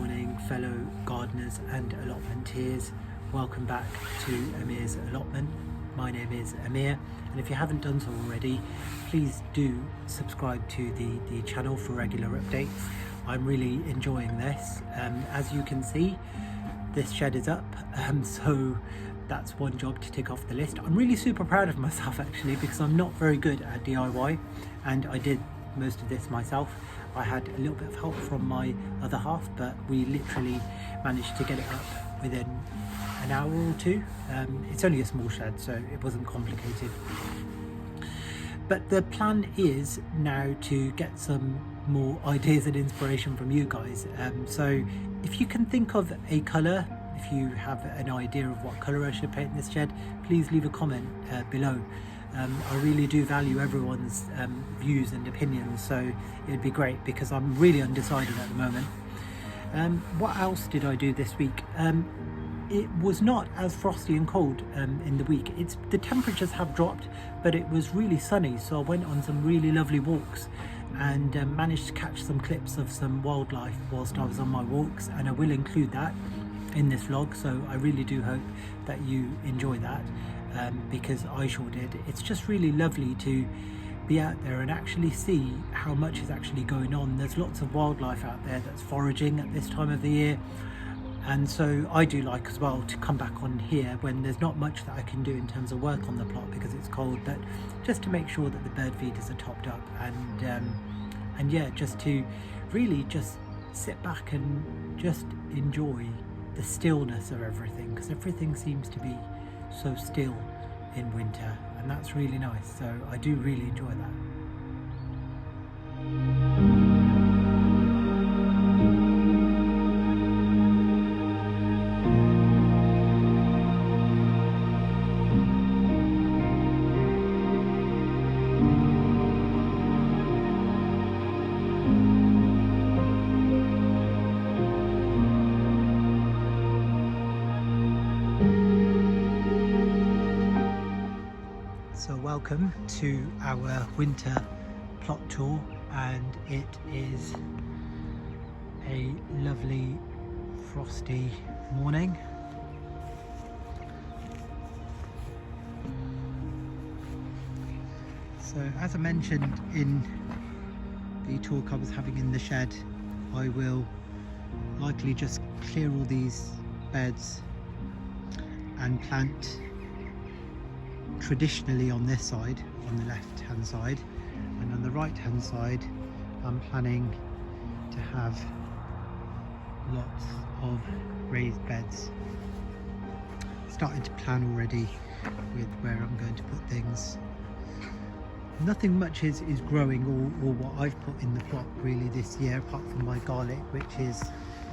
morning, fellow gardeners and allotmenteers. Welcome back to Amir's Allotment. My name is Amir, and if you haven't done so already, please do subscribe to the channel for regular updates. I'm really enjoying this. As you can see, this shed is up, so that's one job to tick off the list. I'm really super proud of myself actually, because I'm not very good at DIY, and I did most of this myself. I had a little bit of help from my other half, but we literally managed to get it up within an hour or two. It's only a small shed, so it wasn't complicated. But the plan is now to get some more ideas and inspiration from you guys. So if you can think of a colour, if you have an idea of what colour I should paint this shed, please leave a comment below. I really do value everyone's views and opinions, so it would be great because I'm really undecided at the moment. What else did I do this week? It was not as frosty and cold in the week. The temperatures have dropped, but it was really sunny, so I went on some really lovely walks and managed to catch some clips of some wildlife whilst I was on my walks, and I will include that in this vlog, so I really do hope that you enjoy that, because I sure did. It's just really lovely to be out there and actually see how much is actually going on. There's lots of wildlife out there that's foraging at this time of the year, and so I do like as well to come back on here when there's not much that I can do in terms of work on the plot because it's cold, but just to make sure that the bird feeders are topped up, and yeah, just to really just sit back and just enjoy the stillness of everything, because everything seems to be so still in winter, and that's really nice, so I do really enjoy that. So welcome to our winter plot tour, and it is a lovely frosty morning. So as I mentioned in the talk I was having in the shed, I will likely just clear all these beds and plant traditionally on this side, on the left hand side, and on the right hand side I'm planning to have lots of raised beds. Starting to plan already with where I'm going to put things. Nothing much is growing or what I've put in the plot really this year, apart from my garlic, which is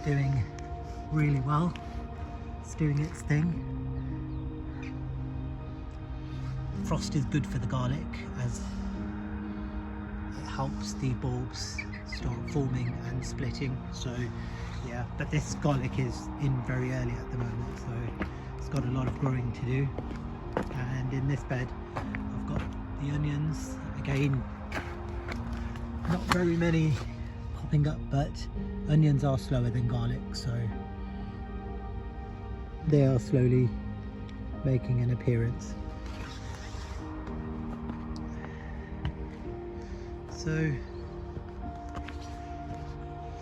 doing really well. It's doing its thing. Frost is good for the garlic as it helps the bulbs start forming and splitting, so yeah, but this garlic is in very early at the moment, so it's got a lot of growing to do. And in this bed I've got the onions, again not very many popping up, but onions are slower than garlic, so they are slowly making an appearance. So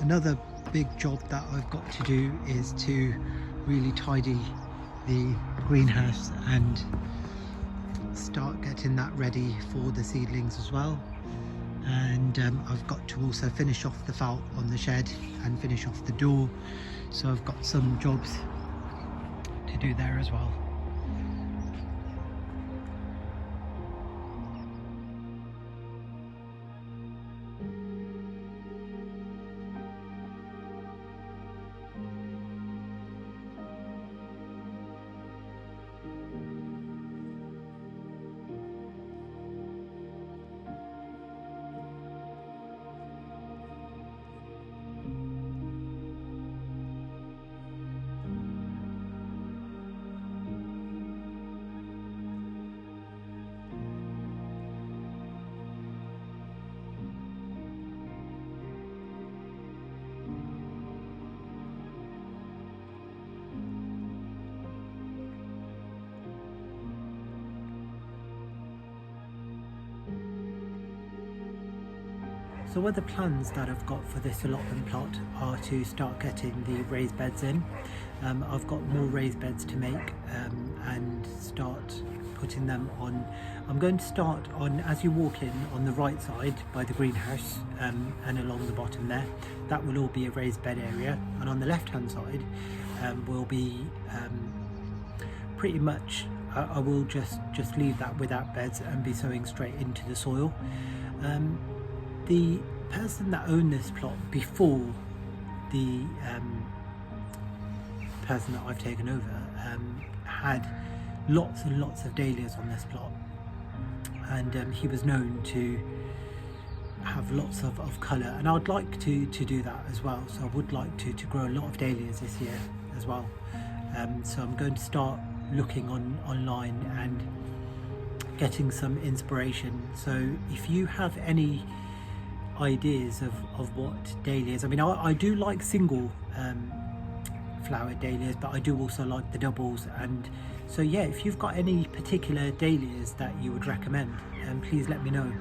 another big job that I've got to do is to really tidy the greenhouse and start getting that ready for the seedlings as well. And I've got to also finish off the felt on the shed and finish off the door, so I've got some jobs to do there as well. So other plans that I've got for this allotment plot are to start getting the raised beds in. I've got more raised beds to make and start putting them on. I'm going to start on, as you walk in, on the right side by the greenhouse and along the bottom there. That will all be a raised bed area, and on the left hand side will be pretty much I will just leave that without beds and be sowing straight into the soil. The person that owned this plot before the person that I've taken over had lots and lots of dahlias on this plot, and he was known to have lots of colour, and I'd like to do that as well. So I would like to grow a lot of dahlias this year as well. So I'm going to start looking online and getting some inspiration. So if you have any ideas of what dahlias, I mean, I do like single flowered dahlias, but I do also like the doubles. And so yeah, if you've got any particular dahlias that you would recommend, please let me know,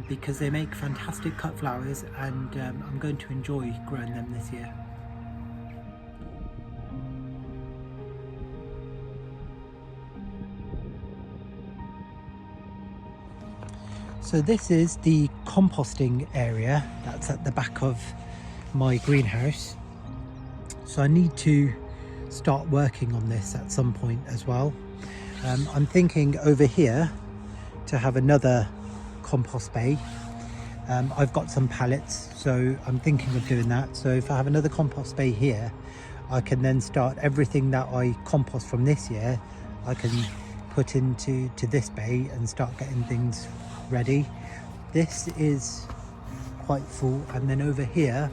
because they make fantastic cut flowers, and I'm going to enjoy growing them this year. So this is the composting area that's at the back of my greenhouse. So I need to start working on this at some point as well. I'm thinking over here to have another compost bay. I've got some pallets, so I'm thinking of doing that. So if I have another compost bay here, I can then start everything that I compost from this year, I can put into this bay and start getting things ready. This is quite full, and then over here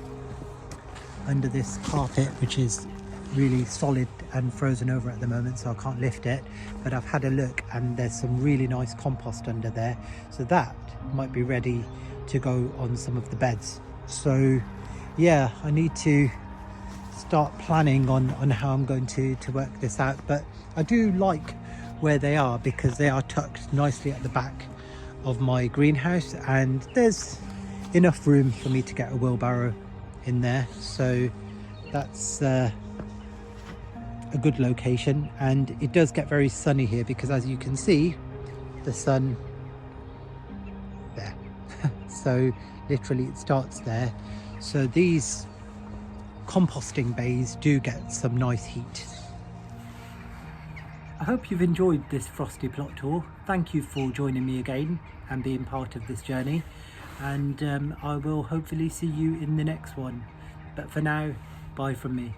under this carpet, which is really solid and frozen over at the moment, so I can't lift it, but I've had a look and there's some really nice compost under there, so that might be ready to go on some of the beds. So yeah, I need to start planning on how I'm going to work this out, but I do like where they are because they are tucked nicely at the back of my greenhouse, and there's enough room for me to get a wheelbarrow in there, so that's a good location. And it does get very sunny here because, as you can see, the sun there so literally it starts there. So these composting bays do get some nice heat. I hope you've enjoyed this frosty plot tour. Thank you for joining me again and being part of this journey, and I will hopefully see you in the next one. But for now, bye from me.